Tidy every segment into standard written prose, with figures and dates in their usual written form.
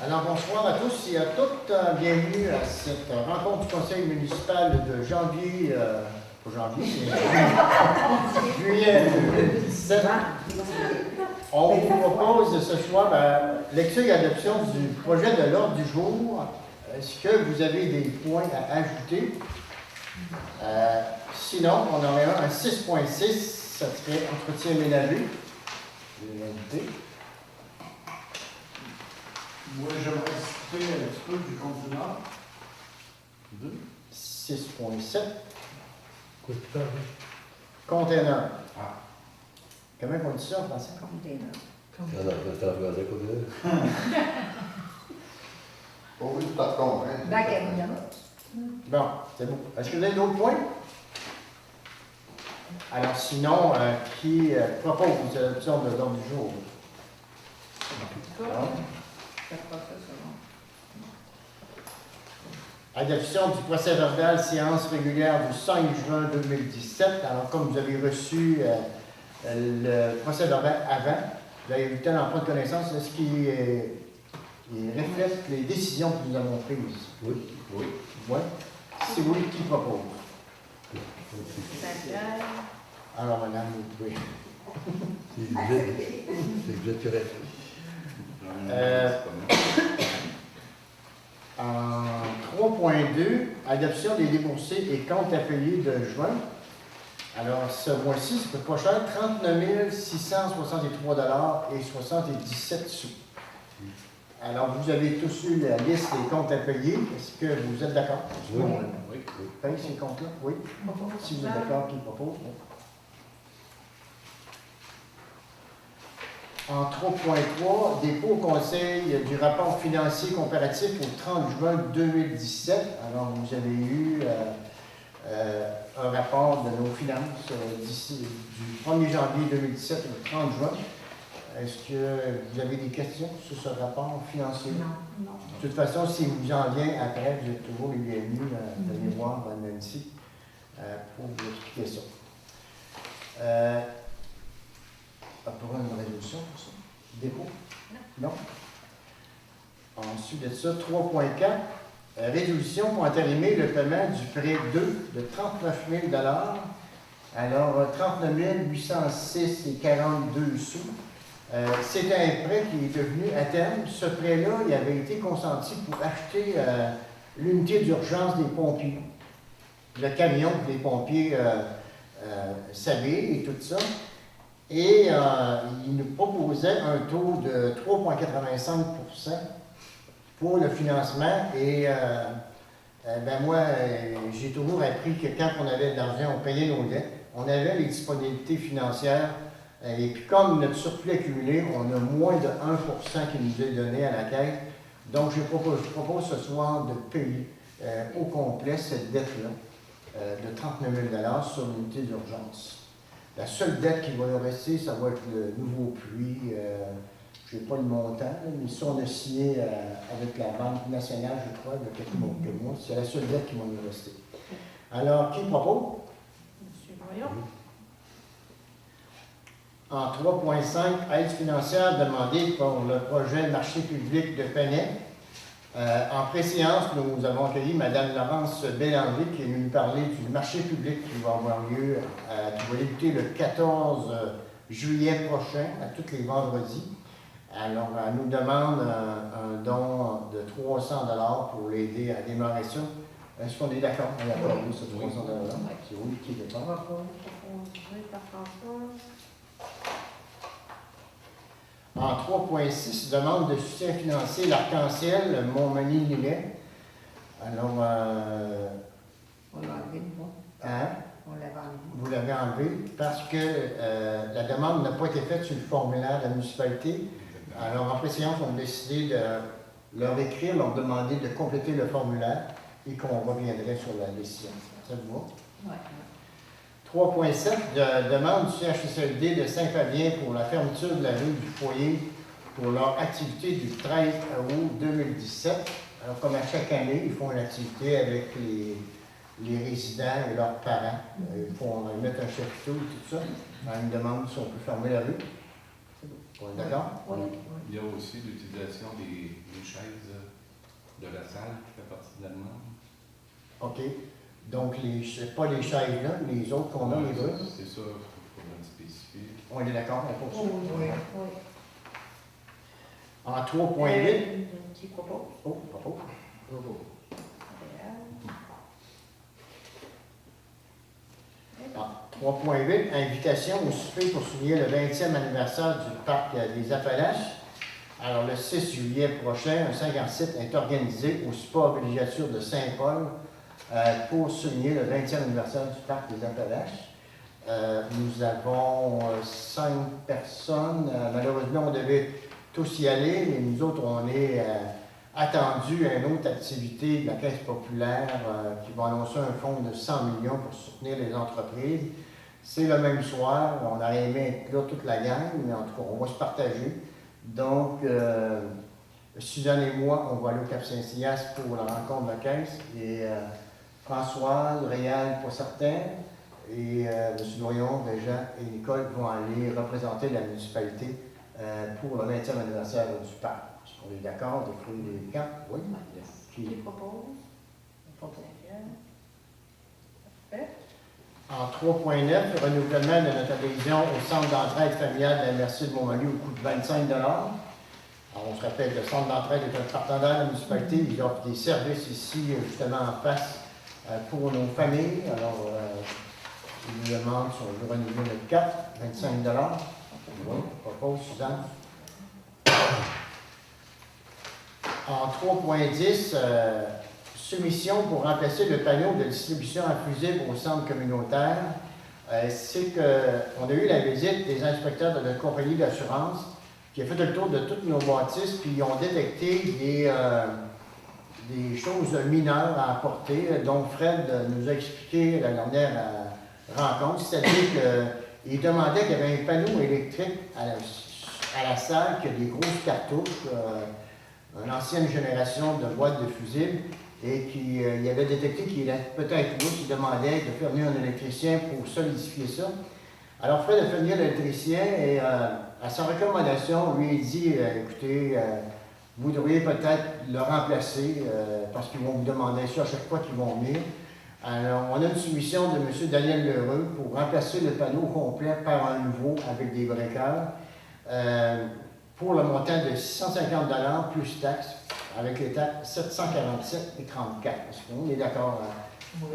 Alors, bonsoir à tous et à toutes. Bienvenue à cette rencontre du Conseil municipal de janvier, pas janvier, mais juillet 2017. On vous propose ce soir lecture et adoption du projet de l'ordre du jour. Est-ce que vous avez des points à ajouter? Sinon, on en aurait un à 6.6, ça serait entretien ménager. Moi, j'aimerais citer un petit peu du compte du Nord. 6.7. Container. Ah. Comment on dit ça en français? Container. Oh oui, tout à fait compris. Bac à viande. Bon, c'est bon. Est-ce que vous avez d'autres points? Alors, sinon, qui propose l'adoption de l'ordre du jour? Non? Adoption du procès-verbal, séance régulière du 5 juin 2017. Alors, comme vous avez reçu le procès-verbal avant, vous avez eu le temps d'en prendre connaissance. Est-ce qu'il reflète les décisions que nous avons prises? Oui. Oui. Oui. C'est vous qui propose. Alors, madame, vous pouvez. Vous êtes correct. En 3.2, adoption des déboursés et comptes à payer de juin. Alors, ce mois-ci, ça coûte pas cher, 39 663 et 77 sous. Alors, vous avez tous eu la liste des comptes à payer. Est-ce que vous êtes d'accord? Oui. Oui. Paye ces comptes-là? Oui. Si vous êtes d'accord, qui propose? Oui. En 3.3, dépôt au Conseil du rapport financier comparatif au 30 juin 2017. Alors, vous avez eu un rapport de nos finances d'ici du 1er janvier 2017 au 30 juin. Est-ce que vous avez des questions sur ce rapport financier? Non. De toute façon, si vous en vient après, vous êtes toujours les bienvenus à venir voir Nancy pour vous expliquer ça. Pour une résolution pour ça? Dépôt? Non. Ensuite de ça, 3.4, résolution pour entérimer le paiement du prêt 2 de 39 000 $. Alors, 39 806 et 42 sous. C'est un prêt qui est devenu à terme. Ce prêt-là, il avait été consenti pour acheter l'unité d'urgence des pompiers. Le camion que les pompiers s'habillent et tout ça. Et il nous proposait un taux de 3,85 pour le financement. Et moi, j'ai toujours appris que quand on avait de l'argent, on payait nos dettes. On avait les disponibilités financières. Et puis comme notre surplus accumulé, on a moins de 1% qui nous est donné à la caisse. Donc je propose ce soir de payer au complet cette dette-là de 39 000 $ sur l'unité d'urgence. La seule dette qui va nous rester, ça va être le nouveau puits. Je n'ai pas le montant, mais ça, on a signé avec la Banque nationale, je crois, il y a quelques mois. C'est la seule dette qui va nous rester. Alors, qui propose? Monsieur Voyons. En 3.5, aide financière demandée pour le projet marché public de Pennet. En préséance, nous avons accueilli Mme Laurence Bélanger qui est venue nous parler du marché public qui va avoir lieu, qui va débuter le 14 juillet prochain, à tous les vendredis. Alors, elle nous demande un don de 300 $ pour l'aider à démarrer ça. Est-ce qu'on est d'accord? On a accordé ce 300 $? C'est oui qui est d'accord. En 3.6, demande de soutien financier, l'Arc-en-Ciel, Montmagny-Lillet. Alors, On l'a enlevé, bon. hein? On l'avait enlevé. Vous l'avez enlevé parce que la demande n'a pas été faite sur le formulaire de la municipalité. Alors, en préséance, on a décidé de leur écrire, leur demander de compléter le formulaire et qu'on reviendrait sur la décision. Ça vous va? Ouais. 3.7, demande du CHSLD de Saint-Fabien pour la fermeture de la rue du foyer pour leur activité du 13 août 2017. Alors, comme à chaque année, ils font une activité avec les résidents et leurs parents. Ils font mettre un chapiteau et tout ça. Ils demandent si on peut fermer la rue. c'est beau. On est d'accord? Oui, Il y a aussi l'utilisation des chaises de la salle qui fait partie de la demande. OK. Donc, c'est pas les chaises là, les autres qu'on a, les deux. C'est ça, il faudrait le spécifier. On est d'accord pour ça? oui. En 3.8. Qui propose? Oh, papa. Ah, 3.8, invitation au souper pour souligner le 20e anniversaire du Parc des Appalaches. Alors, le 6 juillet prochain, un 57 est organisé au Sport Villégiature de Saint-Paul pour souligner le 20e anniversaire du Parc des Appalaches. Nous avons 5 personnes. Malheureusement, on devait tous y aller, mais nous autres, on est attendus à une autre activité de la Caisse populaire qui va annoncer un fonds de 100 millions pour soutenir les entreprises. C'est le même soir. On a aimé être là toute la gang, mais en tout cas, on va se partager. Donc, Suzanne et moi, on va aller au Cap-Saint-Sias pour la rencontre de la Caisse. Et Françoise, Réal pour certains, et M. Doyon, Régent et Nicole vont aller représenter la municipalité pour le 20e anniversaire du parc. Est-ce qu'on est d'accord d'écrire les camps? Oui. Qui propose? Parfait. En 3.9, renouvellement de notre adhésion au centre d'entraide familiale de la MRC de Montmagny au coût de 25 $. Alors, on se rappelle que le centre d'entraide est un partenaire de la municipalité. Il offre des services ici, justement en face, pour nos familles. Alors, il nous demande si on veut renouveler notre carte, 25 $. Oui, propose, Suzanne. En 3.10, soumission pour remplacer le panneau de distribution en fusible au centre communautaire. C'est qu'on a eu la visite des inspecteurs de notre compagnie d'assurance qui a fait le tour de toutes nos bâtisses, puis ils ont détecté des choses mineures à apporter. Donc, Fred nous a expliqué la dernière rencontre, c'est-à-dire qu'il demandait qu'il y avait un panneau électrique à la salle qui a des grosses cartouches, une ancienne génération de boîtes de fusibles, et qu'il avait détecté qu'il était peut-être nous qui demandait de faire venir un électricien pour solidifier ça. Alors Fred a fait venir l'électricien et à sa recommandation, lui il dit écoutez, vous devriez peut-être le remplacer parce qu'ils vont vous demander ça à chaque fois qu'ils vont venir. Alors, on a une soumission de M. Daniel Lheureux pour remplacer le panneau complet par un nouveau avec des breakers pour le montant de 650 $ plus taxes, avec les taxes 747 et 34. Est-ce qu'on est d'accord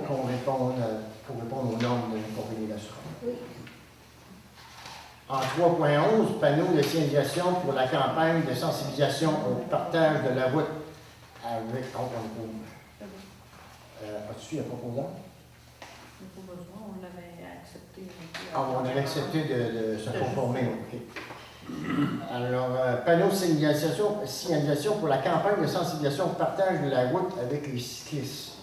pour répondre aux normes de la compagnie d'assurance? Oui. En 3.11, panneau de signalisation pour la campagne de sensibilisation au partage de la route avec... As-tu un proposant? On l'avait accepté. On avait accepté de se conformer. Okay. Alors, panneau de signalisation pour la campagne de sensibilisation au partage de la route avec les cyclistes.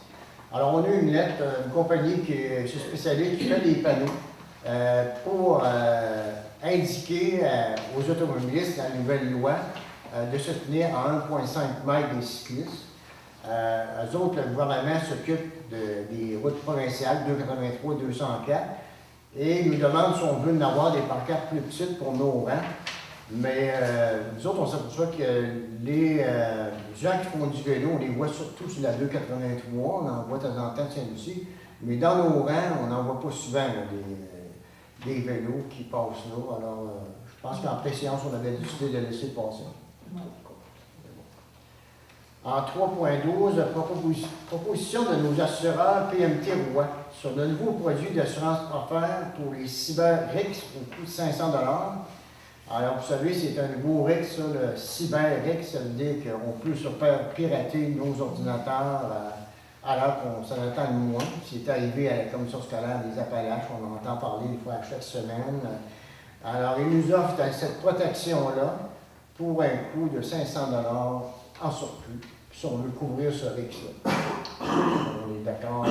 Alors, on a eu une lettre d'une compagnie qui se spécialise, qui fait des panneaux pour indiquer aux automobilistes, la nouvelle loi, de se tenir à 1,5 m des cyclistes. Eux autres, le gouvernement s'occupe des routes provinciales 283 et 204 et nous demande si on veut en avoir des pancartes plus petites pour nos rangs. Mais nous autres, on s'aperçoit que les gens qui font du vélo, on les voit surtout sur la 283, on en voit de temps en temps de Saint-Lucie, mais dans nos rangs, on n'en voit pas souvent là, des vélos qui passent là. Alors, je pense qu'en préséance, on avait décidé de laisser passer. En 3.12, proposition de nos assureurs PMT Roy sur de nouveaux produits d'assurance offerts pour les CyberRix au coût de 500 $. Alors, vous savez, c'est un nouveau RIC, ça, le CyberRix, ça veut dire qu'on peut se faire pirater nos ordinateurs alors qu'on s'en attend moins. C'est arrivé à la commission scolaire des Appalaches, on en entend parler des fois à chaque semaine. Alors, ils nous offrent cette protection-là pour un coût de 500 $ en surplus, si on veut couvrir ce RIC-là. On est d'accord?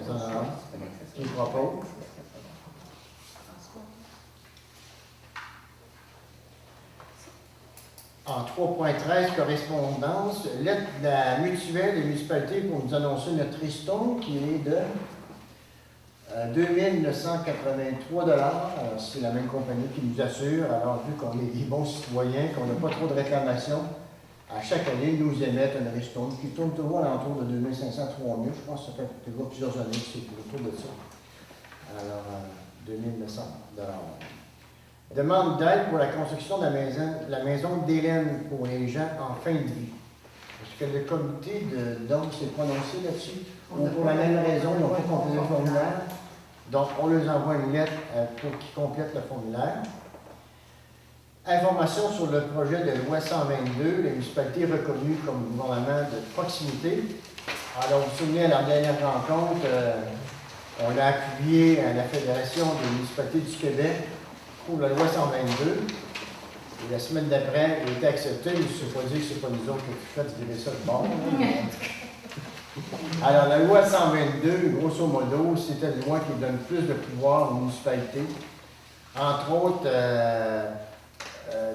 500 $. Qui propose? En 3.13, correspondance, lettre de la mutuelle des municipalités pour nous annoncer notre ristourne qui est de 2983 $. Alors, c'est la même compagnie qui nous assure. Alors, vu qu'on est des bons citoyens, qu'on n'a pas trop de réclamations, à chaque année, ils nous émettent un ristourne qui tourne toujours à l'entour de 2500-3000. Je pense que ça fait toujours plusieurs années que c'est autour de ça. Alors, 2900 $. Demande d'aide pour la construction de la maison d'Hélène pour les gens en fin de vie. Est-ce que le comité d'ordre s'est prononcé là-dessus? Ou pour la même raison, ils n'ont pas complété le formulaire? Donc, on leur envoie une lettre pour qu'ils complètent le formulaire. Information sur le projet de loi 122, les municipalités reconnues comme gouvernement de proximité. Alors, vous vous souvenez, à la dernière rencontre, on a appuyé à la Fédération des municipalités du Québec pour la loi 122. Et la semaine d'après, il a été accepté, mais je ne sais pas dire que ce n'est pas nous autres qui avons fait virer ça de bord. Alors, la loi 122, grosso modo, c'était une loi qui donne plus de pouvoir aux municipalités. Entre autres,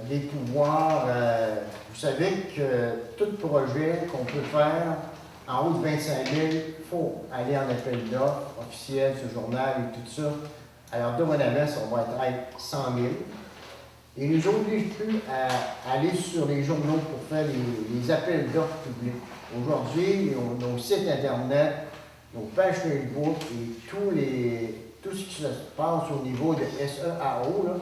des pouvoirs, vous savez que tout projet qu'on peut faire en haut de 25 000, il faut aller en appel d'offres officiel, ce journal et tout ça. Alors, dorénavant, ça va être 100 000. Et nous oblige plus à aller sur les journaux pour faire les appels d'offres publics. Aujourd'hui, nos sites Internet, nos pages Facebook et tout ce qui se passe au niveau de SEAO, là,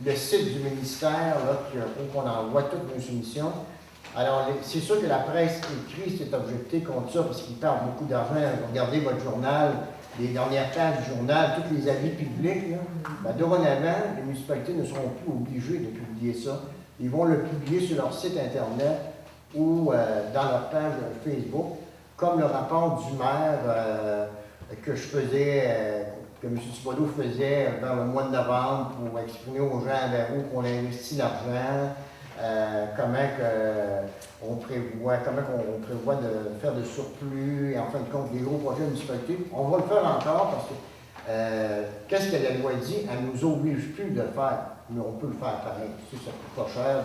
le site du ministère, là, où on envoie toutes nos soumissions. Alors, c'est sûr que la presse écrite s'est objectée contre ça parce qu'ils perdent beaucoup d'argent. Regardez votre journal, les dernières pages du journal, tous les avis publics. Ben, dorénavant, les municipalités ne seront plus obligées de publier ça. Ils vont le publier sur leur site Internet ou dans leur page Facebook, comme le rapport du maire que je faisais, que M. Thibodeau faisait vers le mois de novembre pour exprimer aux gens vers où on investit l'argent, comment on prévoit de faire de surplus, et en fin de compte, les gros projets municipalités. On va le faire encore parce que, qu'est-ce que la loi dit? Elle ne nous oblige plus de le faire, mais on peut le faire pareil. Tu sais, ça ne coûte pas cher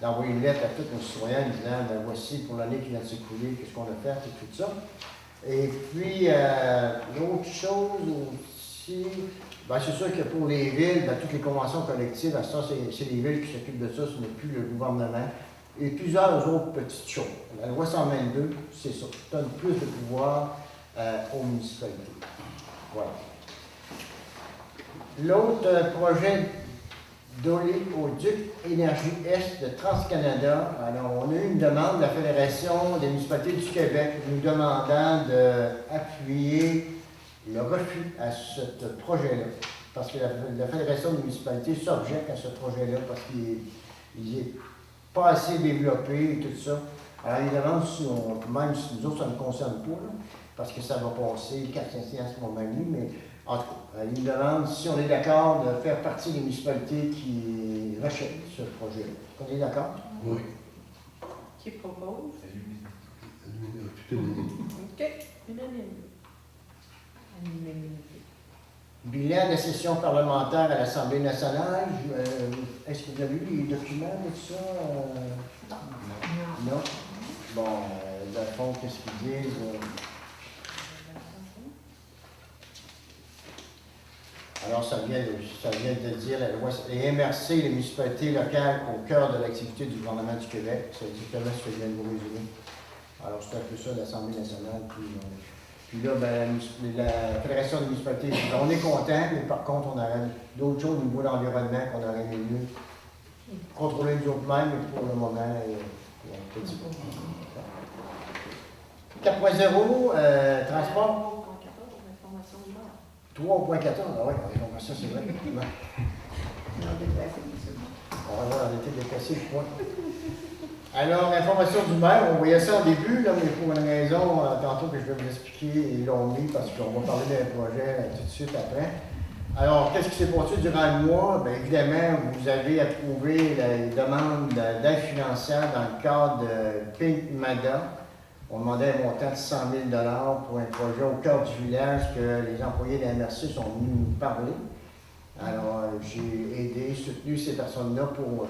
d'envoyer une lettre à tous nos citoyens disant, ben, voici pour l'année qui vient de s'écouler, qu'est-ce qu'on a fait, et tout ça. Et puis, l'autre chose aussi, ben, c'est sûr que pour les villes, ben, toutes les conventions collectives, ça, c'est les villes qui s'occupent de ça, ce n'est plus le gouvernement. Et plusieurs autres petites choses. La loi 122, c'est ça, donne plus de pouvoir aux municipalités. Voilà. L'autre projet d'oléoduc Énergie Est de TransCanada. Alors, on a eu une demande de la Fédération des municipalités du Québec nous demandant d'appuyer le refus à ce projet-là. Parce que la Fédération des municipalités s'objecte à ce projet-là parce qu'il n'est pas assez développé et tout ça. Alors, ils demandent même si nous autres, ça ne nous concerne pas, là, parce que ça va passer 4-5 ans à ce moment-là, mais en tout cas, ils nous demandent si on est d'accord de faire partie des municipalités qui rachètent ce projet-là. On est d'accord? Oui. Qui propose? Tout est lié. OK. Unanimité. Bilan de la session parlementaire à l'Assemblée nationale. Est-ce que vous avez lu les documents de tout ça? Non. Non? Bon, dans le fond, qu'est-ce qu'ils disent? Alors, ça vient de dire la loi, les MRC, les municipalités locales, au cœur de l'activité du gouvernement du Québec. C'est exactement ce que je viens de vous résumer. Alors, c'est un peu ça, l'Assemblée nationale. Puis là, ben, la Fédération des municipalités, on est content, mais par contre, on aurait d'autres choses au niveau de l'environnement qu'on aurait aimé mieux contrôler nous autres mêmes, mais pour le moment, on peut dire. 4.0, transport. 3.14, ah oui, ça c'est vrai. On va arrêter de déplacer le point. Alors, information du maire, on voyait ça au début, là, mais pour une raison, tantôt que je vais vous expliquer, ils l'ont mis parce qu'on va parler d'un projet tout de suite après. Alors, qu'est-ce qui s'est passé durant le mois? Bien, évidemment, vous avez approuvé la demande d'aide financière dans le cadre de Pink Mada. On demandait un montant de 100 000 $ pour un projet au cœur du village que les employés de la MRC sont venus nous parler. Alors, j'ai aidé, soutenu ces personnes-là pour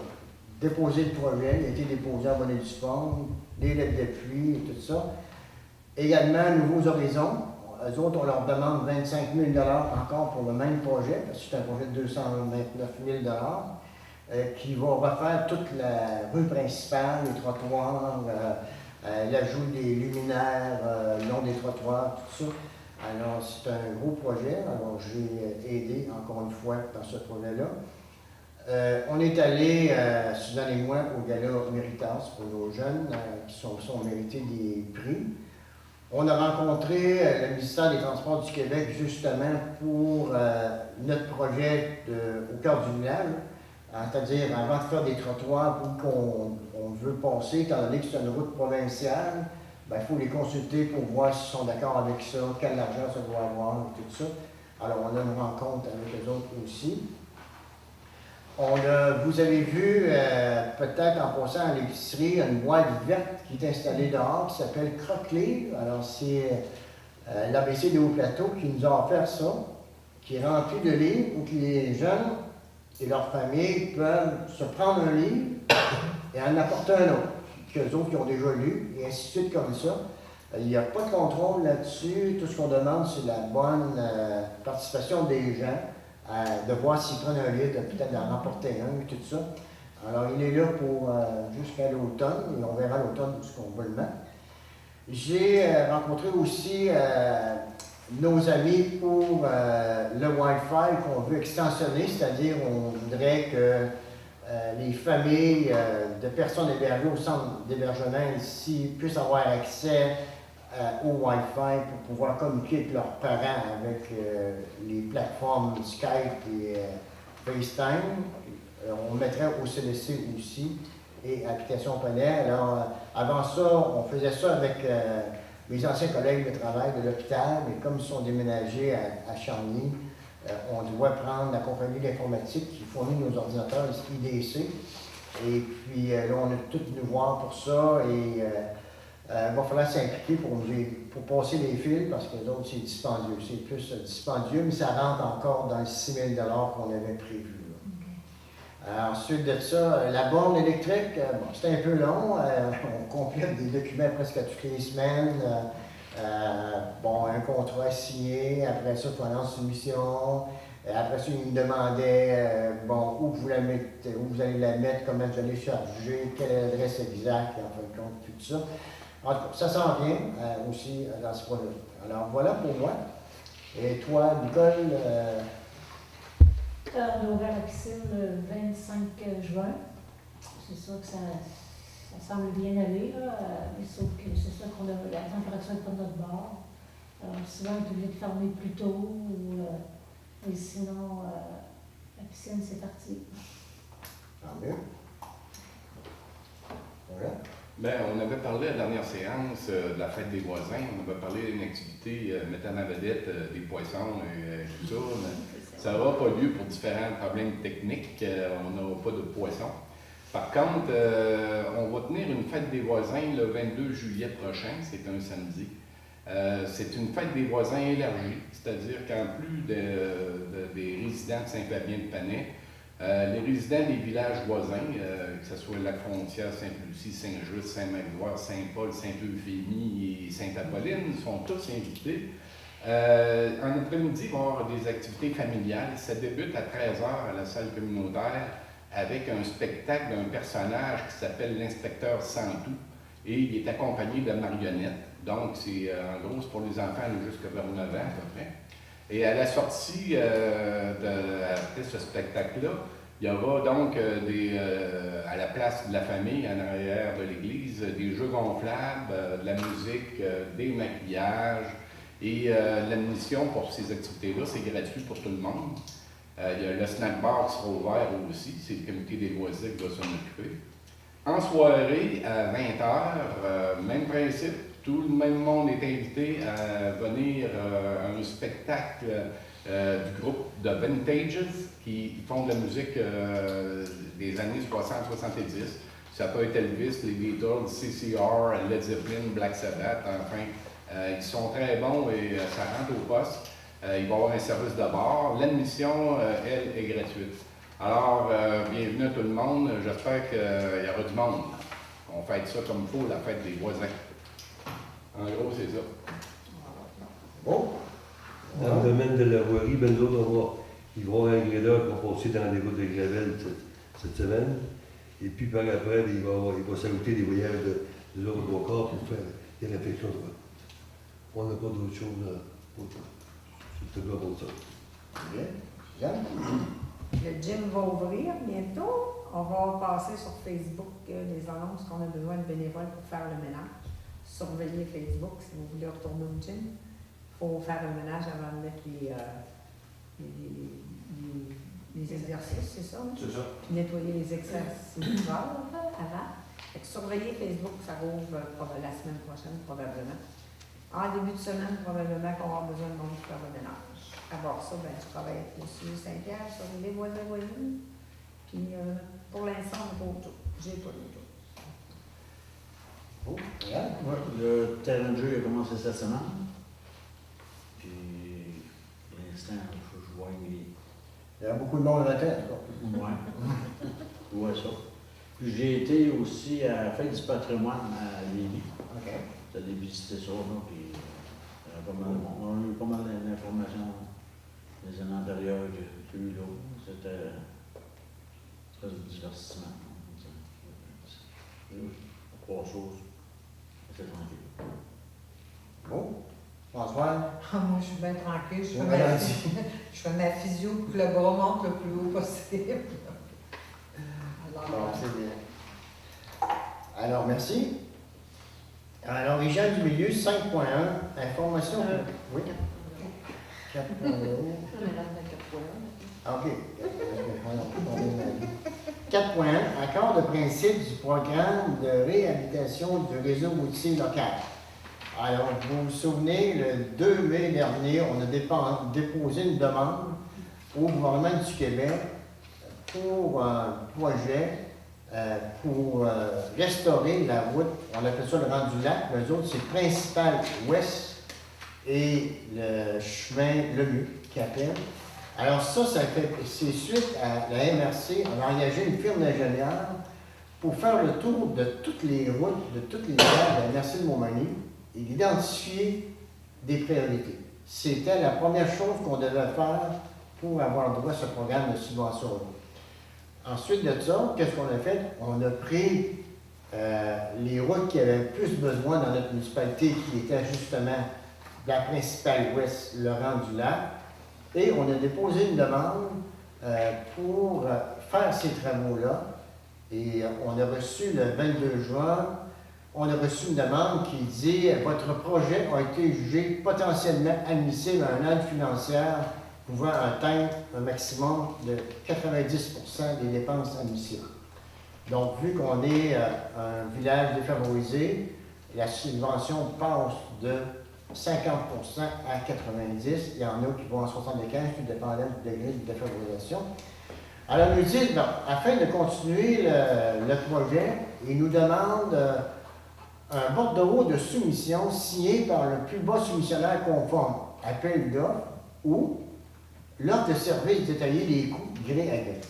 déposer le projet. Il a été déposé en bonne et due forme, les lettres d'appui et tout ça. Également, Nouveaux Horizons. eux autres, on leur demande 25 000 encore pour le même projet, parce que c'est un projet de 229 000 qui va refaire toute la rue principale, les trottoirs, l'ajout des luminaires, le long des trottoirs, tout ça. Alors, c'est un gros projet. Alors, j'ai aidé encore une fois dans ce projet-là. On est allé, Suzanne et moi, au gala Méritas pour nos jeunes qui sont mérités des prix. On a rencontré le ministère des Transports du Québec justement pour notre projet au cœur du village, c'est-à-dire avant de faire des trottoirs qu'on veut passer, étant donné que c'est une route provinciale, il faut les consulter pour voir s'ils sont d'accord avec ça, quel argent ça doit avoir, et tout ça. Alors on a une rencontre avec eux autres aussi. Vous avez vu, peut-être en passant à l'épicerie, une boîte verte qui est installée dehors qui s'appelle Croque-Livre. Alors, c'est l'ABC des Hauts-Plateaux qui nous a offert ça, qui est rempli de livres où les jeunes et leurs familles peuvent se prendre un livre et en apporter un autre, qu'eux autres qui ont déjà lu, et ainsi de suite comme ça. Il n'y a pas de contrôle là-dessus. Tout ce qu'on demande, c'est la bonne participation des gens. De voir s'ils prennent un livre, peut-être d'en remporter un et tout ça. Alors, il est là pour jusqu'à l'automne, et on verra à l'automne où ce qu'on va le mettre. J'ai rencontré aussi nos amis pour le Wi-Fi qu'on veut extensionner, c'est-à-dire on voudrait que les familles de personnes hébergées au centre d'hébergement ici puissent avoir accès au Wi-Fi pour pouvoir communiquer avec leurs parents avec les plateformes Skype et FaceTime. On mettrait au CDC aussi et application Poney. Alors, avant ça, on faisait ça avec mes anciens collègues de travail de l'hôpital, mais comme ils sont déménagés à Charny, on doit prendre la compagnie d'informatique qui fournit nos ordinateurs, IDC. Et puis là, on a tout venu voir pour ça et il va falloir s'impliquer pour passer les fils parce que les autres, c'est dispendieux. C'est plus dispendieux, mais ça rentre encore dans les 6 000 qu'on avait prévu. Ensuite de ça, la borne électrique, c'est un peu long. On complète des documents presque à toutes les semaines. Un contrat signé. Après ça, il faut lancer une mission. Après ça, il me demandait où vous allez la mettre, comment vous allez charger, quelle adresse exacte, en fin de compte, tout ça. En tout cas, ça s'en vient aussi dans ce projet. Alors voilà pour moi. Et toi, Nicole? On a ouvert la piscine le 25 juin. C'est sûr que ça semble bien aller, là, mais sauf que c'est sûr qu'on a la température n'est pas de notre bord. Souvent, on est obligé de fermer plus tôt, et sinon, la piscine, c'est parti. Tant mieux. Voilà. On avait parlé à la dernière séance de la fête des voisins. On avait parlé d'une activité mettant en vedette des poissons et tout ça. Mais ça n'aura pas lieu pour différents problèmes techniques. On n'aura pas de poissons. Par contre, on va tenir une fête des voisins le 22 juillet prochain. C'est un samedi. C'est une fête des voisins élargie, c'est-à-dire qu'en plus des résidents de Saint-Fabien-de-Panay, les résidents des villages voisins, que ce soit Lac-Frontière, Sainte-Lucie, Saint-Just, Saint-Magloire, Saint-Paul, Saint-Euphémie et Sainte-Apolline, sont tous invités. En après-midi, il va y avoir des activités familiales. Ça débute à 13h à la salle communautaire avec un spectacle d'un personnage qui s'appelle l'inspecteur Santou et il est accompagné de marionnettes. Donc, c'est en gros, c'est pour les enfants jusqu'à vers 9 ans à peu près. Et à la sortie après ce spectacle-là, il y aura donc à la place de la famille, en arrière de l'église, des jeux gonflables, de la musique, des maquillages. Et l'admission pour ces activités-là, c'est gratuit pour tout le monde. Il y a le snack bar qui sera ouvert aussi, c'est le comité des loisirs qui va s'en occuper. En soirée, à 20h, même principe. Tout le même monde est invité à venir à un spectacle du groupe The Vintages qui font de la musique des années 60-70. Ça peut être Elvis, les Beatles, CCR, Led Zeppelin, Black Sabbath, enfin. Ils sont très bons et ça rentre au poste. Il va y avoir un service de bar. L'admission, elle, est gratuite. Alors, bienvenue à tout le monde. J'espère qu'il y aura du monde. On fête ça comme il faut, la fête des voisins. En gros, c'est ça. Bon. Dans le domaine de la voirie, ben nous autres, ils vont avoir un gradeur qui va passer dans des routes de gravel cette semaine. Et puis par après, il va s'ajouter des voyages de l'autre corps pour faire des réflexions de route. On n'a pas d'autre chose pour ça. C'est tout pour ça. Bien. Jeanne? Le gym va ouvrir bientôt. On va passer sur Facebook les annonces qu'on a besoin de bénévoles pour faire le ménage. Surveillez Facebook si vous voulez retourner au gym. Il faut faire le ménage avant de mettre les exercices, c'est ça? Hein? C'est ça. Puis nettoyer les exercices avant. Fait que surveillez Facebook, ça rouvre la semaine prochaine probablement. En début de semaine, probablement qu'on aura besoin de monde pour faire le ménage. À part ça, ben, je travaille avec M. Saint-Pierre sur les voisins. Puis pour l'instant, on n'a pas autre chose. J'ai pas d'autre chose. Oh, Jeanne? Le terrain de jeu a commencé cette semaine. Puis, pour l'instant, je vois Il y a beaucoup de monde à la tête, quoi. Ouais. Je vois ça. Puis j'ai été aussi à la fête du patrimoine à Lévis. OK. J'allais visiter ça, là, puis pas mal de monde. On a eu pas mal d'informations les années antérieures que j'ai eu là. C'était très divertissement. Trois choses. C'est tranquille. Bon. François? Moi, je suis bien tranquille. Bon, ralenti. Je fais ma physio pour que le bras monte le plus haut possible. Bon, Alors, c'est bien. Alors, merci. Alors, les gens du milieu, 5.1, information. Oui. 4.0. OK. 4.1, accord de principe du programme de réhabilitation du réseau routier local. Alors, vous vous souvenez, le 2 mai dernier, on a déposé une demande au gouvernement du Québec pour un projet pour restaurer la route, on appelle ça le Rendu-Lac, mais eux autres, c'est le principal ouest et le chemin Lemieux qui appelle. Alors ça c'est suite à la MRC, on a engagé une firme d'ingénieurs pour faire le tour de toutes les routes, de toutes les gares de la MRC de Montmagny et d'identifier des priorités. C'était la première chose qu'on devait faire pour avoir droit à ce programme de subvention. Ensuite de ça, qu'est-ce qu'on a fait? On a pris les routes qui avaient le plus besoin dans notre municipalité, qui étaient justement la principale ouest, le Rendu-Lac, et on a déposé une demande pour faire ces travaux-là. Et on a reçu le 22 juin, on a reçu une demande qui dit « Votre projet a été jugé potentiellement admissible à une aide financière pouvant atteindre un maximum de 90% des dépenses admissibles. » Donc, vu qu'on est un village défavorisé, la subvention passe de 50% à 90%. Il y en a qui vont à 75%, tout dépendant du degré de défavorisation. Alors, ils nous disent, bon, afin de continuer le projet, ils nous demandent un bordereau de soumission signé par le plus bas soumissionnaire conforme, appel d'offres, ou l'offre de service détaillée des coûts gré à gré.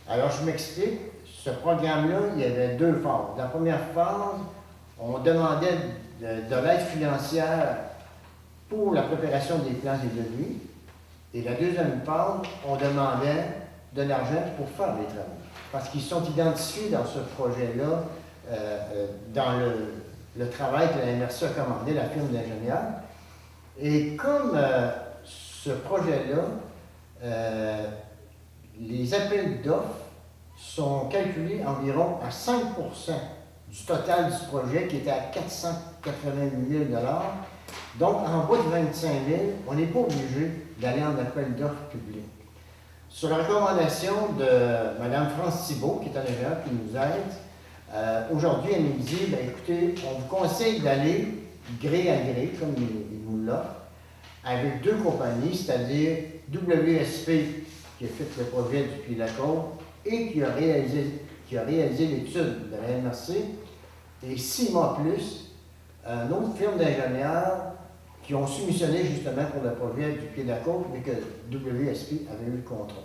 Alors, je m'explique. Ce programme-là, il y avait deux phases. La première phase, on demandait de l'aide financière pour la préparation des plans et devis. Et la deuxième phase, on demandait de l'argent pour faire les travaux. Parce qu'ils sont identifiés dans ce projet-là, dans le travail que la MRC a commandé, la firme d'ingénieurs. Et comme ce projet-là, les appels d'offres sont calculés environ à 5% du total du projet qui était à 488 000 $. Donc, en bas de 25 000, on n'est pas obligé d'aller en appel d'offres public. Sur la recommandation de Mme France Thibault, qui est un ingénieur qui nous aide, aujourd'hui, elle nous dit, bien, écoutez, on vous conseille d'aller gré à gré, comme il nous l'offre, avec deux compagnies, c'est-à-dire WSP, qui a fait le projet du Puy-de-la-Côte, et qui a réalisé l'étude de la MRC, et 6 mois plus, une autre firme d'ingénieurs qui ont soumissionné justement pour le projet du Pied-de-la-Côte, mais que WSP avait eu le contrat.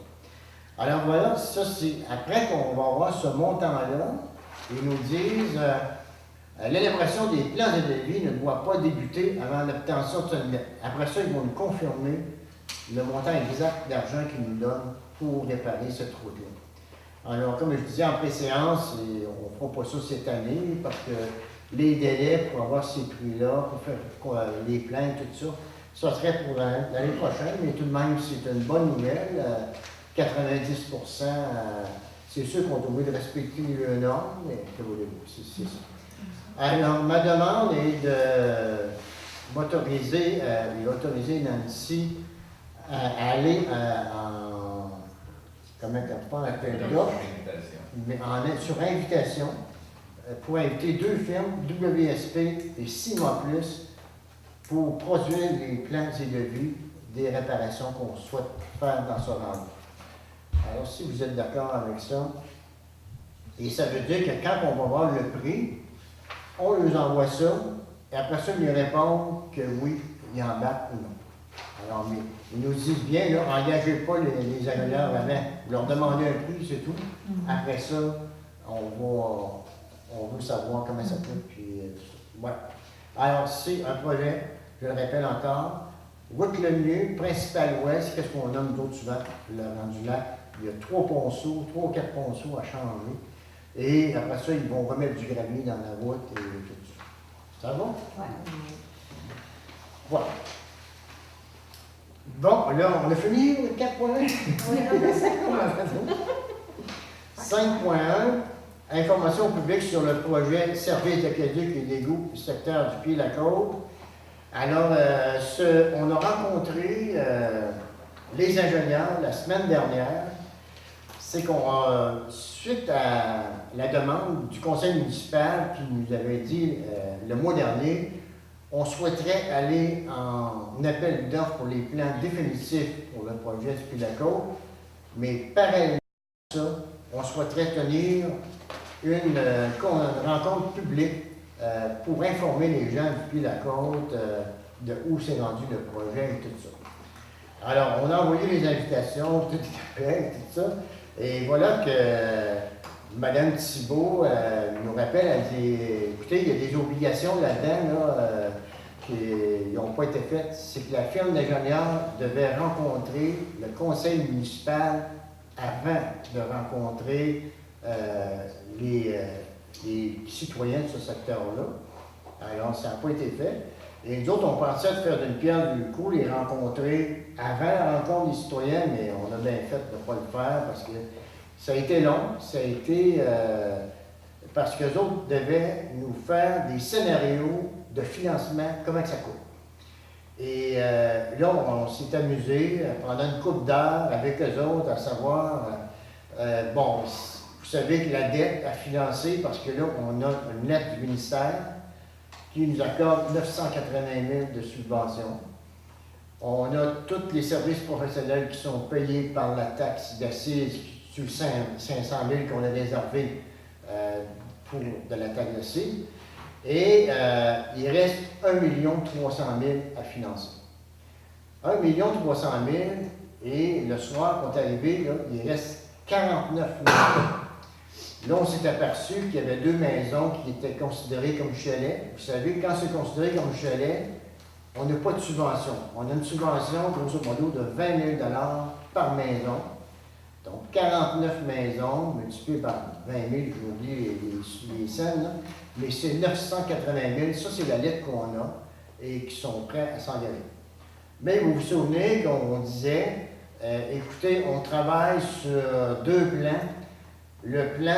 Alors voilà, ça c'est après qu'on va avoir ce montant-là, ils nous disent L'élaboration des plans de devis ne doit pas débuter avant l'obtention de ce délai. Après ça, ils vont nous confirmer le montant exact d'argent qu'ils nous donnent pour réparer cette route-là. Alors, comme je disais en préséance, et on ne fera pas ça cette année parce que les délais pour avoir ces prix-là, pour faire les plans, tout ça, ça serait pour l'année prochaine, mais tout de même, c'est une bonne nouvelle. 90%, c'est sûr qu'on est obligé de respecter les normes, mais que voulez-vous, c'est ça. Alors, ma demande est de m'autoriser, autoriser Nancy à aller comment on parle, appel d'offres, mais sur invitation, pour inviter 2 firmes, WSP et 6 mois plus, pour produire les plans et devis des réparations qu'on souhaite faire dans ce rendez. Alors, si vous êtes d'accord avec ça, et ça veut dire que quand on va voir le prix, on leur envoie ça, et après ça, ils nous répondent que oui, ils embarquent ou non. Alors, mais ils nous disent bien, là, engagez pas les ingénieurs avant, vous leur demandez un prix, c'est tout. Après ça, on veut savoir comment ça coûte, puis tout ça. Voilà. Alors, c'est un projet, je le répète encore, route le mieux, principal ouest, qu'est-ce qu'on nomme d'autres souvent, le rendu lac. Il y a 3 ponceaux, 3 ou 4 ponceaux à changer. Et après ça, ils vont remettre du gravier dans la route et tout ça. Ça va? Ouais. Voilà. Bon, là, on a fini 4 points. Oui, non, c'est 5.1, information publique sur le projet service d'aqueduc et d'égout du secteur du Pied-la-Côte. Alors, on a rencontré les ingénieurs la semaine dernière. C'est qu'on a, suite à la demande du conseil municipal qui nous avait dit le mois dernier, on souhaiterait aller en appel d'offres pour les plans définitifs pour le projet du Pied-la-Côte, mais parallèlement à ça, on souhaiterait tenir une rencontre publique pour informer les gens du Pied-la-Côte de où s'est rendu le projet et tout ça. Alors, on a envoyé les invitations, tout les appels, tout ça. Et voilà que Mme Thibault nous rappelle, elle dit, écoutez, il y a des obligations là-dedans qui n'ont pas été faites. C'est que la firme d'ingénieurs devait rencontrer le conseil municipal avant de rencontrer les citoyens de ce secteur-là. Alors, ça n'a pas été fait. Et nous autres, on pensait de faire d'une pierre deux coups, les rencontrer avant la rencontre des citoyens, mais on a bien fait de ne pas le faire parce que ça a été long, ça a été parce qu'eux autres devaient nous faire des scénarios de financement, comment que ça coûte. Et là, on s'est amusé pendant une couple d'heures avec eux autres à savoir, bon, vous savez que la dette à financer, parce que là, on a une lettre du ministère qui nous accorde 980 000 de subventions. On a tous les services professionnels qui sont payés par la taxe d'assises sur 500 000 qu'on a réservé pour de la taxe d'assises. Et il reste 1 300 000 à financer. 1 300 000 et le soir, quand on est arrivé, là, il reste 49 000. Là, on s'est aperçu qu'il y avait 2 maisons qui étaient considérées comme chalets. Vous savez, quand c'est considéré comme chalet, on n'a pas de subvention. On a une subvention, grosso modo, de 20 000 par maison. Donc, 49 maisons multipliées par 20 000, j'ai oublié les scènes, là. Mais c'est 980 000. Ça, c'est la lettre qu'on a et qui sont prêts à s'engager. Mais vous vous souvenez qu'on disait, écoutez, on travaille sur 2 plans. Le plan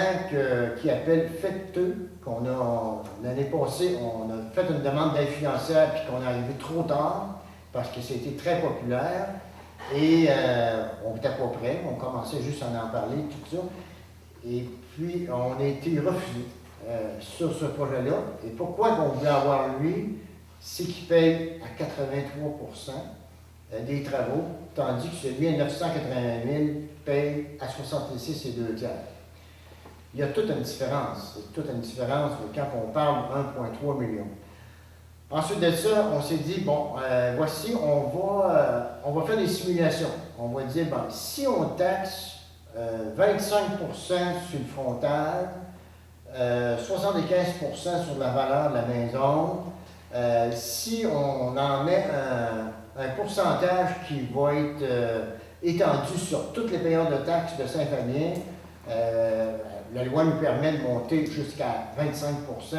qui appelle FET2, qu'on a, l'année passée, on a fait une demande d'aide financière puis qu'on est arrivé trop tard parce que c'était très populaire et on n'était pas prêt, on commençait juste à en parler, tout ça. Et puis, on a été refusé sur ce projet-là. Et pourquoi on voulait avoir lui, c'est qu'il paye à 83% des travaux, tandis que celui à 980 000 paye à 66 et 2 tiers. Il y a toute une différence. Toute une différence quand on parle de 1,3 million. Ensuite de ça, on s'est dit, bon, voici, on va faire des simulations. On va dire, bon, si on taxe 25% sur le frontal, 75% sur la valeur de la maison. Si on en met un pourcentage qui va être étendu sur toutes les payeurs de taxes de Saint-Fabien, la loi nous permet de monter jusqu'à 25%.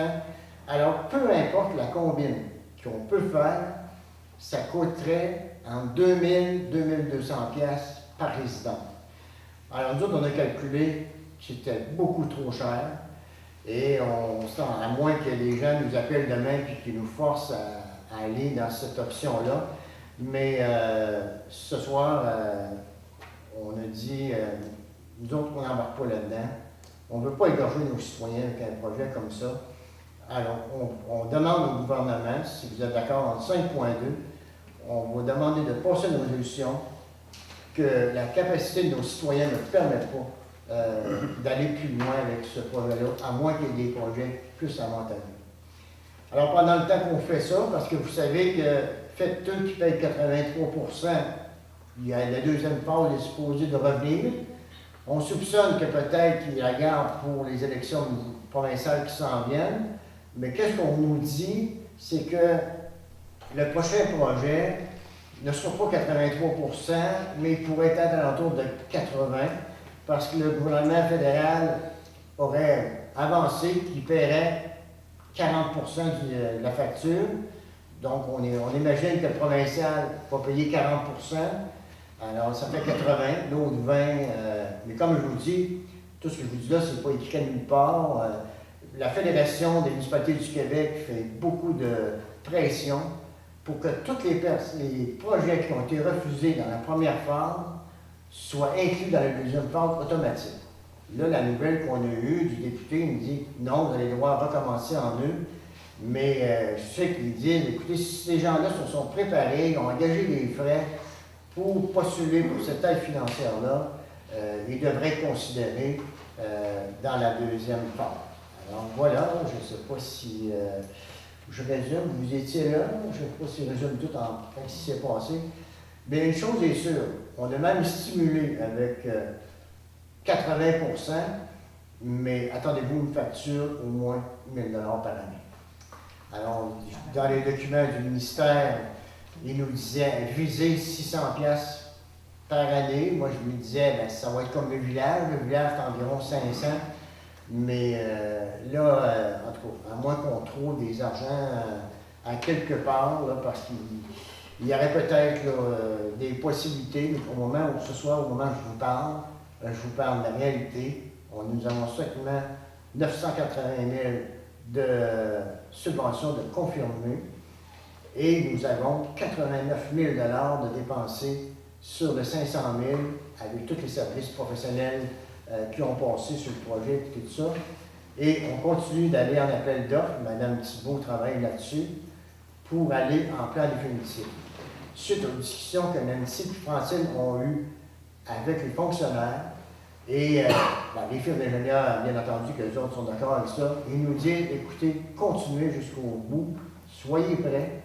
Alors, peu importe la combine qu'on peut faire, ça coûterait entre 2000 et 2200 pièces par résident. Alors, nous autres, on a calculé que c'était beaucoup trop cher. Et on sent, à moins que les gens nous appellent demain et qu'ils nous forcent à aller dans cette option-là. Mais ce soir, on a dit, nous autres, on n'embarque pas là-dedans. On ne veut pas égorger nos citoyens avec un projet comme ça. Alors, on demande au gouvernement, si vous êtes d'accord, en 5.2, on va demander de passer une résolution que la capacité de nos citoyens ne permet pas d'aller plus loin avec ce projet-là, à moins qu'il y ait des projets plus avantageux. Alors, pendant le temps qu'on fait ça, parce que vous savez que faites eux qui payent 83%, il y a la deuxième phase est supposée de revenir. On soupçonne que peut-être qu'il y a la garde pour les élections provinciales qui s'en viennent, mais qu'est-ce qu'on nous dit, c'est que le prochain projet ne sera pas 83%, mais il pourrait être à l'entour de 80%, parce que le gouvernement fédéral aurait avancé qu'il paierait 40% de la facture. Donc, on imagine que le provincial va payer 40%. Alors, ça fait 80, l'autre 20. Mais comme je vous dis, tout ce que je vous dis là, c'est pas écrit nulle part. La Fédération des municipalités du Québec fait beaucoup de pression pour que tous les projets qui ont été refusés dans la première phase soient inclus dans la deuxième phase automatique. Là, la nouvelle qu'on a eue du député nous dit non, vous allez devoir recommencer en eux. Mais je sais qu'ils disent, écoutez, si ces gens-là se sont préparés, ils ont engagé des frais pour postuler pour cette aide financière-là, ils devraient être considérés dans la deuxième phase. Alors voilà, je ne sais pas si je résume, vous étiez là, je ne sais pas si je résume tout en ce qui s'est passé. Mais une chose est sûre, on a même stimulé avec 80%, mais attendez-vous une facture au moins 1 000 $ par année. Alors, dans les documents du ministère, il nous disait viser 600 pièces par année. Moi, je lui disais, ben, ça va être comme le village. Le village, c'est environ 500. Mais là, en tout cas, à moins qu'on trouve des argents à quelque part, là, parce qu'il y aurait peut-être des possibilités. Mais au moment où ce soir, au moment où je vous parle de la réalité. Nous avons seulement 980 000 de subventions de confirmés et nous avons 89 000 $ de dépensés sur le 500 000 avec tous les services professionnels qui ont passé sur le projet et tout ça. Et on continue d'aller en appel d'offres. Mme Thibault travaille là-dessus pour aller en plan définitif. Suite aux discussions que Nancy et Francine ont eues avec les fonctionnaires, et les firmes d'ingénieurs, bien entendu, que les autres sont d'accord avec ça, ils nous disent, écoutez, continuez jusqu'au bout, soyez prêts.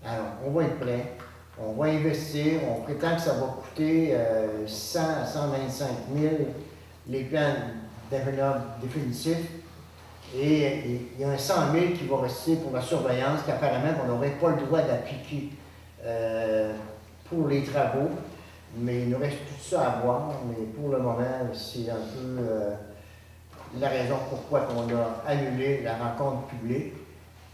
Alors, on va être prêts, on va investir, on prétend que ça va coûter 100 à 125 000 les plans d'ingénieurs définitifs. Et il y a un 100 000 qui va rester pour la surveillance, qu'apparemment, on n'aurait pas le droit d'appliquer pour les travaux. Mais il nous reste tout ça à voir, mais pour le moment, c'est un peu la raison pourquoi on a annulé la rencontre publique.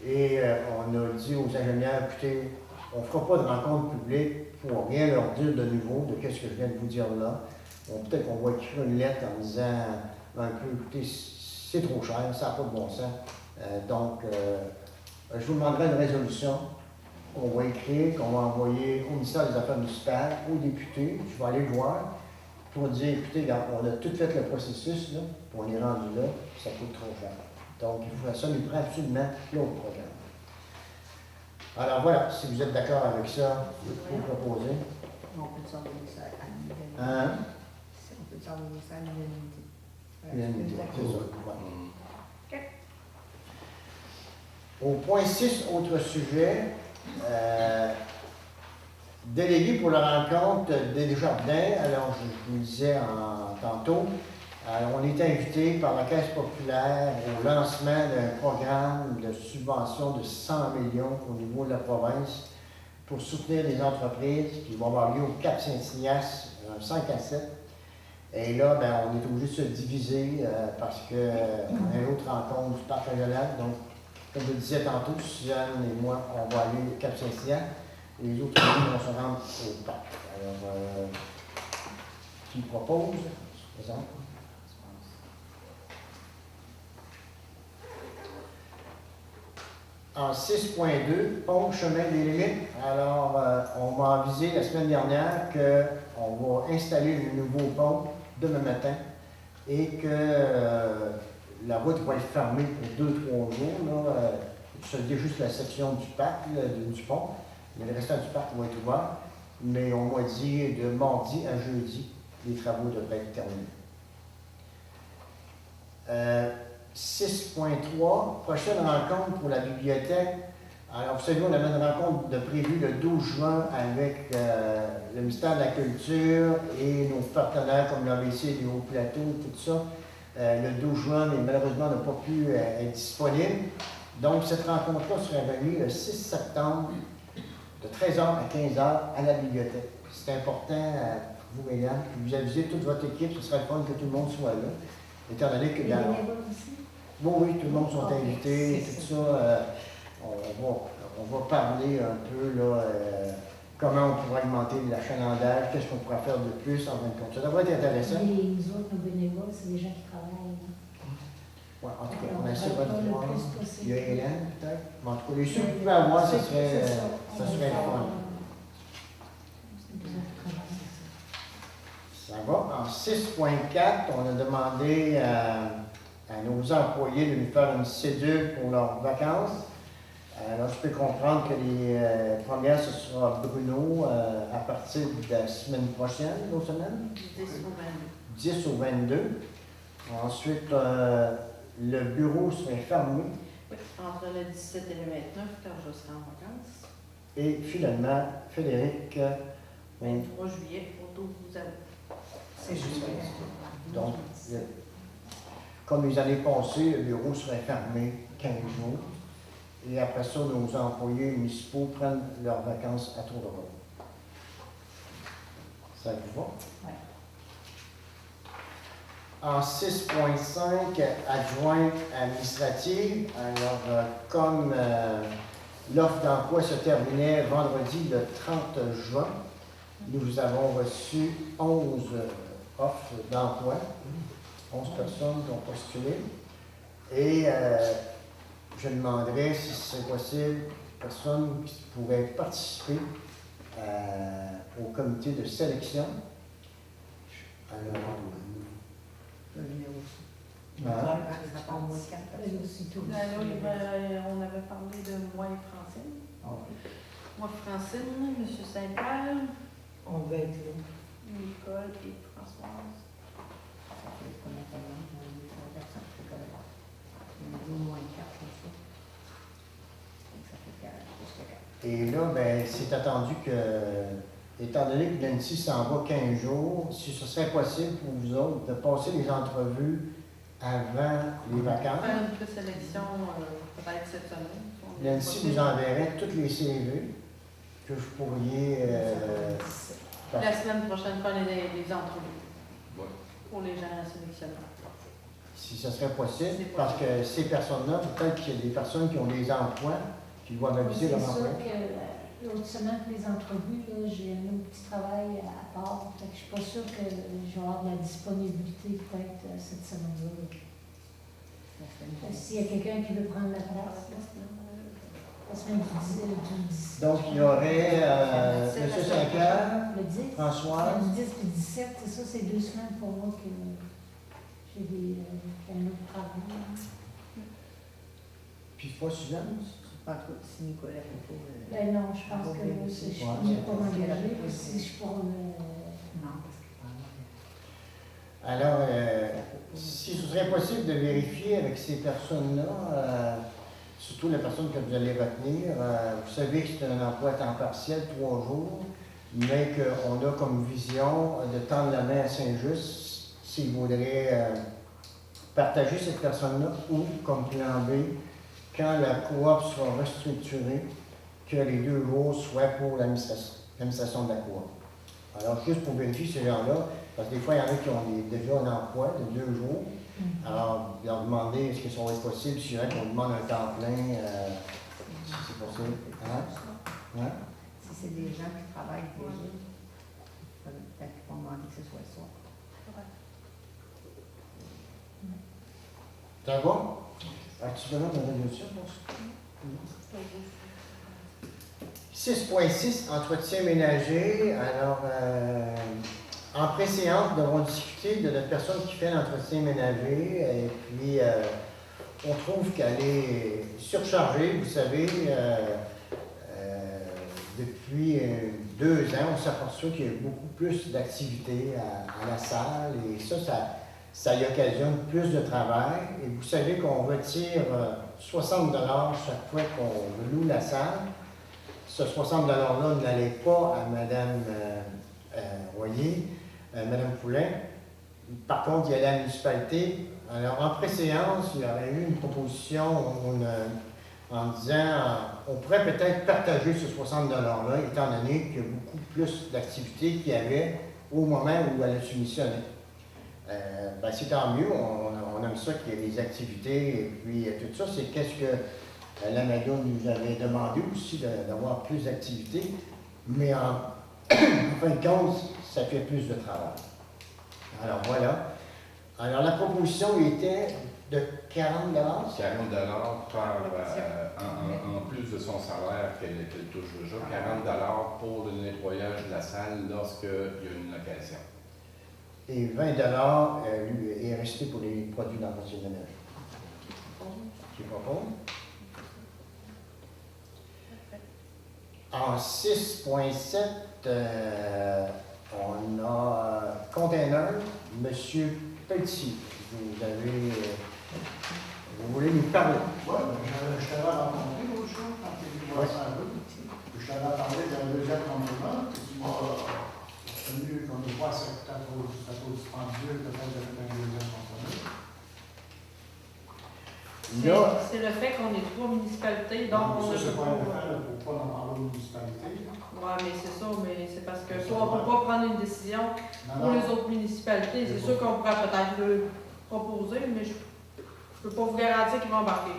Et on a dit aux ingénieurs, écoutez, on ne fera pas de rencontre publique pour rien leur dire de nouveau de ce que je viens de vous dire là. Peut-être qu'on va écrire une lettre en disant un peu, écoutez, c'est trop cher, ça n'a pas de bon sens. Donc, je vous demanderai une résolution qu'on va écrire, qu'on va envoyer au ministère des Affaires municipales, aux députés. Je vais aller le voir pour dire, écoutez, on a tout fait le processus, là, puis on est rendu là, ça coûte trop cher. Donc, il faudrait ça nous prend absolument l'autre programme. Alors voilà, si vous êtes d'accord avec ça, vous proposez. On peut s'envoyer ça à l'unanimité. Hein? On peut s'envoyer ça à l'unanimité. L'unanimité, c'est ça. OK. Au point 6, autre sujet, délégué pour la rencontre des jardins. Alors, je vous le disais tantôt, Alors, on est invité par la Caisse populaire au lancement d'un programme de subvention de 100 millions au niveau de la province pour soutenir les entreprises qui vont avoir lieu au Cap Saint-Ignace, 5 à 7. Et là, ben, on est obligé de se diviser parce qu'on a une autre rencontre du parc régional. Donc, comme je le disais tantôt, Suzanne et moi, on va aller au Cap Saint-Ignace. Et les autres amis vont se rendre au parc. Alors, qui propose, par exemple? En 6.2, pont chemin des limites. Alors, on m'a avisé la semaine dernière qu'on va installer le nouveau pont demain matin et que la route va être fermée pour 2-3 jours. C'est juste la section du parc, du pont, mais le restant du parc va être ouvert. Mais on m'a dit de mardi à jeudi, les travaux devraient être terminés. 6.3, prochaine rencontre pour la bibliothèque. Alors, vous savez, on avait une rencontre de prévue le 12 juin avec le ministère de la Culture et nos partenaires comme l'ABC et les Hauts-Plateaux, tout ça. Le 12 juin, mais malheureusement, n'a pas pu être disponible. Donc, cette rencontre-là sera revenue le 6 septembre, de 13h à 15h à la bibliothèque. C'est important pour vous, mesdames, que vous avisez toute votre équipe, ce serait le fun que tout le monde soit là, étant donné que dans... Oui, tout le monde sont invités, tout ça. On va parler un peu là, comment on pourrait augmenter l'achalandage, qu'est-ce qu'on pourrait faire de plus en fin de compte. Ça devrait être intéressant. Les autres, nos bénévoles, c'est des gens qui travaillent. Ouais, en tout cas, Alors, on essaie de le voir. plus possible. Il y a Hélène, peut-être. Mais en tout cas, les sous que vous pouvez avoir, ça serait le fun. Ça va. En 6.4, on a demandé à nos employés de nous faire une cédule pour leurs vacances. Alors, je peux comprendre que les premières, ce sera Bruno à partir de la semaine prochaine, l'autre semaine, 10 au 22. Ensuite, le bureau serait fermé. Oui, entre le 17 et le 29, car je serai en vacances. Et finalement, Frédéric, 23 juillet au 12 août. C'est juste. donc, comme les années passées, le bureau serait fermé 15 jours. Et après ça, nos employés municipaux prennent leurs vacances à tour de rôle. Ça vous va? Oui. En 6.5, adjointe administrative. Alors, comme l'offre d'emploi se terminait vendredi le 30 juin, nous avons reçu 11 offres d'emploi, 11 personnes qui ont postulé. Et je demanderais si c'est possible, personnes qui pourraient participer au comité de sélection. Alors, Le numéro aussi. Ah. Ça prend au moins 4 personnes. On avait parlé de moi et Francine. Moi, Francine, M. Saint-Pierre, On va être là. Nicole et Françoise. Ça fait combien de temps? On a eu 3 personnes, c'est correct. On a eu au moins 4, c'est ça. Donc ça fait 4, plus que 4. Et là, ben, c'est attendu que, étant donné que Nancy s'en va 15 jours, si ce serait possible pour vous autres de passer les entrevues avant les vacances. Faire une présélection peut-être cette semaine. si on est Nancy possible. vous enverrait toutes les CV que vous pourriez... La semaine prochaine, faire les entrevues Ouais. pour les gens à sélectionner. si ce serait possible, C'est possible. parce que ces personnes-là, peut-être qu'il y a des personnes qui ont des emplois, qui doivent aviser C'est leur sûr emploi. que l'autre semaine, pour les entrevues, là, j'ai un autre petit travail à part. Fait que je ne suis pas sûre que je vais avoir de la disponibilité peut-être cette semaine-là. S'il y a quelqu'un qui veut prendre la place, la semaine du 10. Donc, il y aurait M. Saint-Pierre, Le 10. Françoise, Le 10 et 17, c'est ça, c'est 2 semaines pour moi que j'ai un autre travail. puis pas Suzanne. Pas trop, si Nicolas peut pas. Ben non, je pense que moi, je ne peux pas m'engager. Si je pourrais Non, parce que pas. Alors, si ce serait possible de vérifier avec ces personnes-là, surtout la personne que vous allez retenir, vous savez que c'est un emploi à temps partiel, 3 jours, mais qu'on a comme vision de tendre la main à Saint-Just s'il voudrait partager cette personne-là ou, comme plan B, quand la coop sera restructurée, que les 2 jours soient pour l'administration de la coop. Alors, juste pour vérifier ces gens-là, parce que des fois, il y en a qui ont déjà un emploi de 2 jours. Alors, leur demander est-ce que ça va être possible, si on demande un temps plein, si c'est possible. Hein? Si c'est des gens qui travaillent déjà, peut-être qu'ils vont demander que ce soit ça. Ça va? Tu demandes une résolution pour ça? 6.6, entretien ménager. Alors, en préséance, nous avons discuté de la personne qui fait l'entretien ménager et puis on trouve qu'elle est surchargée. Vous savez, depuis 2 ans, on s'aperçoit qu'il y a beaucoup plus d'activités à la salle et ça y occasionne plus de travail. Et vous savez qu'on retire 60 $ chaque fois qu'on loue la salle. Ce 60 $-là n'allait pas à Mme Royer, Mme Poulain. Par contre, il y allait à la municipalité. Alors, en préséance, il y aurait eu une proposition en disant on pourrait peut-être partager ce 60 $-là, étant donné qu'il y a beaucoup plus d'activités qu'il y avait au moment où elle a soumissionné. Ben, c'est tant mieux, on aime ça qu'il y ait des activités et puis tout ça. C'est qu'est-ce que la Maga nous avait demandé aussi d'avoir plus d'activités, mais en fin de compte, ça fait plus de travail. Alors voilà. Alors la proposition était de 40 $. 40 en plus de son salaire qu'elle touche déjà, 40 $ pour le nettoyage de la salle lorsqu'il y a une occasion. Et 20 $ lui est resté pour les produits d'entretien de ménage. Qui propose? En 6.7, on a container, M. Pelletier. Vous voulez nous parler? Oui, je t'avais rencontré l'autre jour quand tu es venu voir ça un peu. Je t'avais parlé d'un 2e conteneur, puis tu m'as tenu qu'on nous voit c'est trop dispendieux, peut-être de faire un 2e conteneur. C'est le fait qu'on est 3 municipalités, donc on Ça, ne c'est peut pas pas. une affaire pour pas en parler aux municipalités. Oui, mais c'est ça, mais c'est parce que soit on ne peut pas prendre une décision pour les autres municipalités. C'est sûr qu'on pourrait peut-être le proposer, mais je ne peux pas vous garantir qu'ils vont embarquer.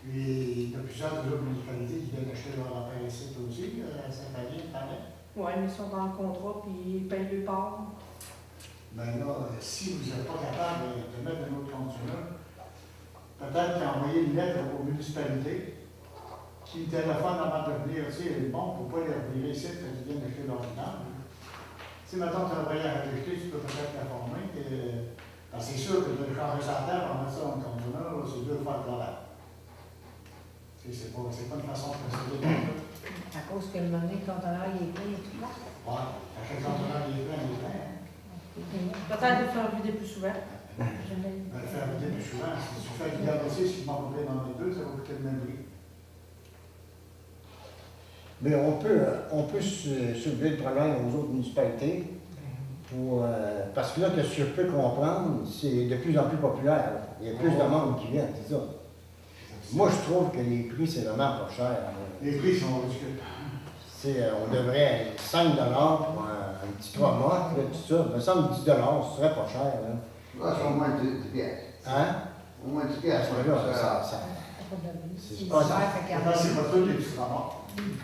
Puis, il y a plusieurs autres municipalités qui viennent acheter leur affaire ici aussi, Saint-Paris, pareil. Oui, mais ils sont dans le contrat puis ils payent le part. Ben là, si vous n'êtes pas capable de mettre un autre conteneur, peut-être qu'envoyer une lettre aux municipalités qui téléphonent avant de venir, tu sais, bon, pour ne pas les revirer ici, quand ils viennent acheter leur vidange. Si maintenant tu as un voyage à acheter, tu peux peut-être l'informer. Parce que c'est sûr que de changer sa terre en mettre ça dans le conteneur, c'est 2 fois le travail. C'est pas une façon de procéder comme ça. À cause que le moment donné, le conteneur il est plein et tout là. Ouais, à chaque conteneur, il est plein, il est plein. Peut-être de faire vider plus souvent. Le faire vider plus souvent. Si tu fais du garder-aussi, si tu m'en coupes dans les 2, ça va coûter le même prix. Mais on peut soulever le problème aux autres municipalités parce que là, que je peux comprendre, c'est de plus en plus populaire. Il y a plus de monde qui vient, c'est ça. Moi, je trouve que les prix, c'est vraiment pas cher. Les prix sont ridicules. On devrait 5 $ pour un petit 3 mois, tout ça. Il me semble que 10 $, ce serait pas cher. Là. Ouais, c'est au moins 10 pièces. Hein? Au moins 10 Parce pièces. que là, C'est pas cher, fait qu'il y en a. C'est pas tous les petits ramas.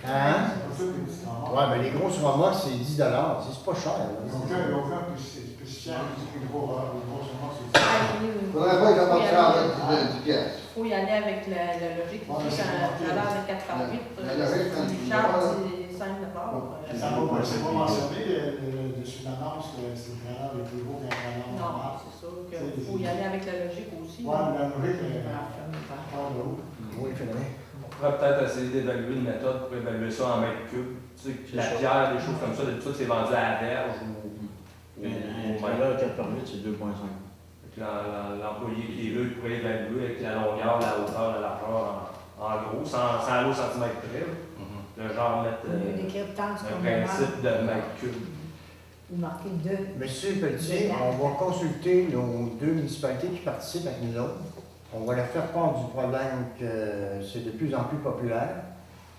Hein? C'est pas tous les petits ramas. Ouais, mais les grosses ramas, c'est 10 $. C'est pas cher. Là. Il n'y a aucun spécial qui est les gros ramas, c'est Il faudrait pas que j'apporte ça avec 10 pièces. Il faut y aller avec la logique. Ouais, mais Ça c'est a l'air de 4 par 8. La logique, quand C'est tu cher, vas- c'est 5 $. C'est pas mentionné dessus l'annonce que c'est le canal le plus gros qu'un canal Non, normal. c'est sûr qu'il faut y aller avec la logique aussi. Ouais, mais la logique est Ah, pas de haut. Oui, finalement. On pourrait peut-être essayer d'évaluer une méthode pour évaluer ça en mètres cubes. Tu sais, la pierre, des choses comme ça, d'habitude, c'est vendu à la verge ou Mais au un mètre. trailer 4 par 8, c'est 2,5. L'employé qui est là, il pourrait évaluer avec la longueur, la hauteur, la largeur, en gros, sans aller au centimètre près. Le genre mettre Au lieu d'écrire tant ce un qu'on demande. principe de mètre cube. ou marqué 2. Monsieur Pelletier, on va consulter nos 2 municipalités qui participent avec nous autres. On va leur faire part du problème que c'est de plus en plus populaire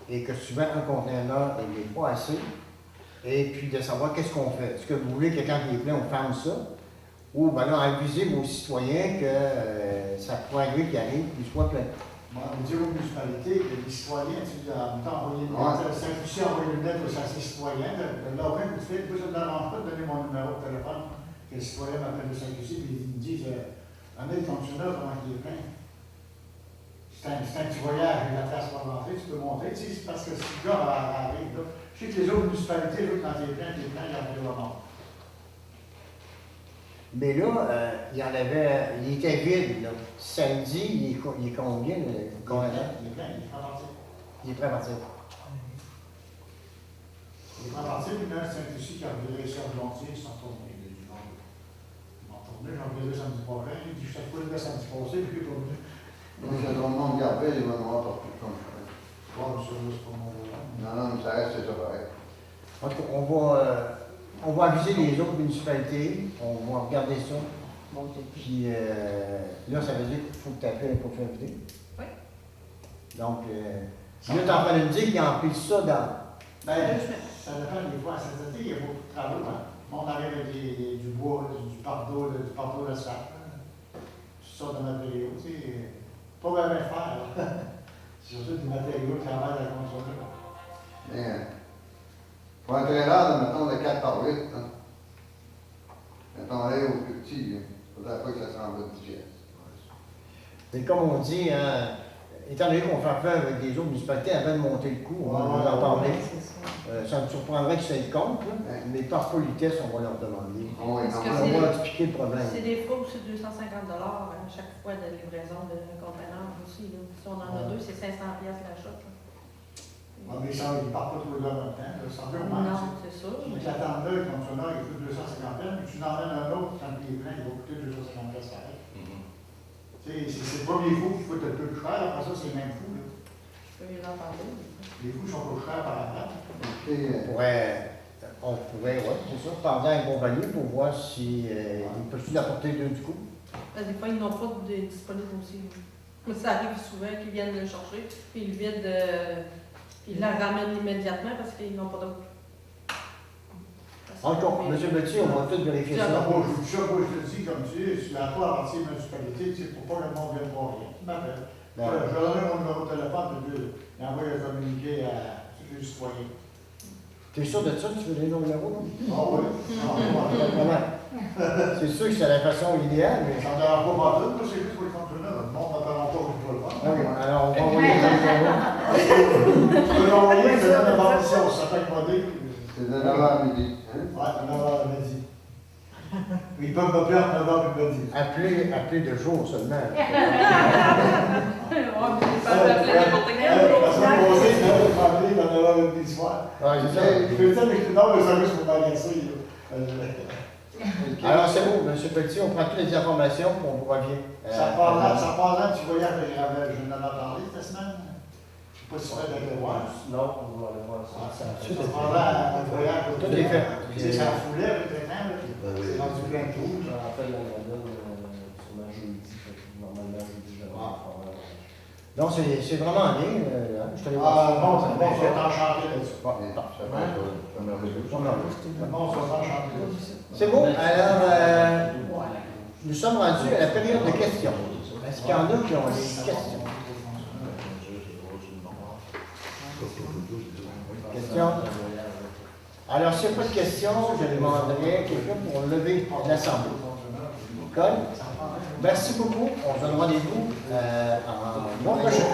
et que souvent un conteneur n'est pas assez. Et puis de savoir qu'est-ce qu'on fait. Est-ce que vous voulez que quand il est plein, on ferme ça? Ou ben là, aviser vos citoyens que ça pourrait arriver qu'il arrive, qu'il soit plein. Bon, on dit aux municipalités que les citoyens, tu as envoyé une lettre, Saint-Lucie a envoyé une lettre aux citoyens, de là, aucun coup de fil, moi, je ne demande pas de donner mon numéro de téléphone, que les citoyens m'appellent de Saint-Lucie, puis ils me disent, Année, ton tunnel, comment il est plein? C'est un petit voyage, la place pour rentrer, tu peux monter, tu sais, c'est parce que si le gars arrive, là, je sais que les autres municipalités, là, quand il est plein, il y a de la mort. Mais là, il y en avait, il était vide. Là. Samedi, il est combien? Il est plein, il est prêt à partir. Il est prêt à partir. Il est prêt à partir, puis là, Saint-Lucie qui a viré sur Blontier, ils sont retournés. Ils sont retournés, j'en verrai samedi prochain. Il dit, chaque fois, le samedi passé, puis il est revenu. Donc, c'est le monde Gabriel, il va nous voir partout comme ça. Bon, ça, c'est pas mon rôle. Non, non, mais ça reste, c'est ça pareil. En tout cas, on va aviser les autres municipalités, on va regarder ça. Puis là, ça veut dire qu'il faut que tu appelles pour faire vidéo. Oui. Donc, là, tu es en train de me dire qu'ils emplissent ça dans. Ben, ça dépend des fois. Cet été, il y a beaucoup de travaux. Hein. On arrive avec du bois, du pardo d'asphalte. Tout ça de matériaux. Tu sais, pas vraiment faire. C'est surtout des matériaux qui travaillent à la construction. Mais, pour un trailer, mettons, de 4 par 8, hein. Mettons, là, au plus petit, il faudrait pas que ça semble de 10 pièces. Mais comme on dit, hein, étant donné qu'on fait affaire avec des autres municipalités avant de monter le coup, on va vous en parler. Ça me surprendrait que ça ait compte, là, mais par politesse, on va leur demander. Oh, oui, Est-ce non, que mais- On va expliquer le problème. C'est des fois où c'est 250 à chaque fois de livraison de conteneurs aussi. Là. Si on en a 2, c'est 500 piastres l'achat. Ah, mais ça, ils ne partent pas tous les deux en même temps. Là. Ça en fait au moins. Non, c'est ça. Si tu l'attends là, comme ça, il coûte 250 mais tu en emmènes un autre, quand il est plein, il va coûter 250 pareil. Tu sais, c'est le premier fou qui coûte un peu plus cher, après ça, c'est le même fou. Là. Je peux les en parler. Les fous sont pas chers par rapport. On pourrait, oui, c'est ça, parler à une compagnie pour voir si ils peuvent l'apporter deux du coup. Des fois, ils n'ont pas de disponible aussi. Mais ça arrive souvent qu'ils viennent le chercher, puis ils le vident, puis ils la ramènent immédiatement parce qu'ils n'ont pas d'autre. Encore, M. Petit, on va tout vérifier ça. Moi, je te dis, comme tu dis, tu n'as pas à partir de la municipalité, tu sais, pour pas que le monde vienne voir rien. Tu m'appelles. Je vais donner mon numéro de téléphone, puis il envoie un communiqué à tous les citoyens. T'es sûr de ça? Tu veux donner nos numéros, non? Ah oui. C'est sûr que c'est la façon idéale, mais. Ça ne dérange pas mal tout, c'est juste pour les conteneurs. Le monde n'appellera pas, je ne peux le faire. Ok, alors on va envoyer les numéros. Tu peux l'envoyer, c'est dans la partition, ça fait que modé. C'est de 9h à midi. Hein? Ouais, de 9h à midi. Ils peuvent me perdre 9h à midi. Appelez de jour seulement. Ouais, mais c'est pas d'appeler n'importe quel. La semaine passée, je m'avais appelé dans 9h à midi soir. Ouais, c'est ça. Je peux le dire avec le nom de service pour m'agacer. Alors c'est bon, M. Petit, on prend toutes les informations et on vous revient. Ça part là, tu voyais avec Ravel, je n'en ai parlé cette semaine. Je ne sais pas si tu vas aller voir. Non, on va aller voir ça. Ça part là, un voyage. Tout est fait. C'est ça foulait avec le temps, là. C'est rendu plein de tout. Je rappelle la madame sûrement jeudi. Normalement, jeudi, je vais avoir. Donc c'est vraiment bien. Je te l'ai Ah, bon, c'est bon, ça va enchanté là-dessus. Bon, Ça parfait. fait merveilleux. Bon, ça va enchanté là-dessus. C'est bon. Alors, nous sommes rendus à la période de questions. Est-ce qu'il y en a qui ont des questions? Questions? Alors, s'il n'y a pas de questions, je demanderai quelqu'un pour lever l'Assemblée. Cole? Merci beaucoup. On se donne rendez-vous en mois prochain.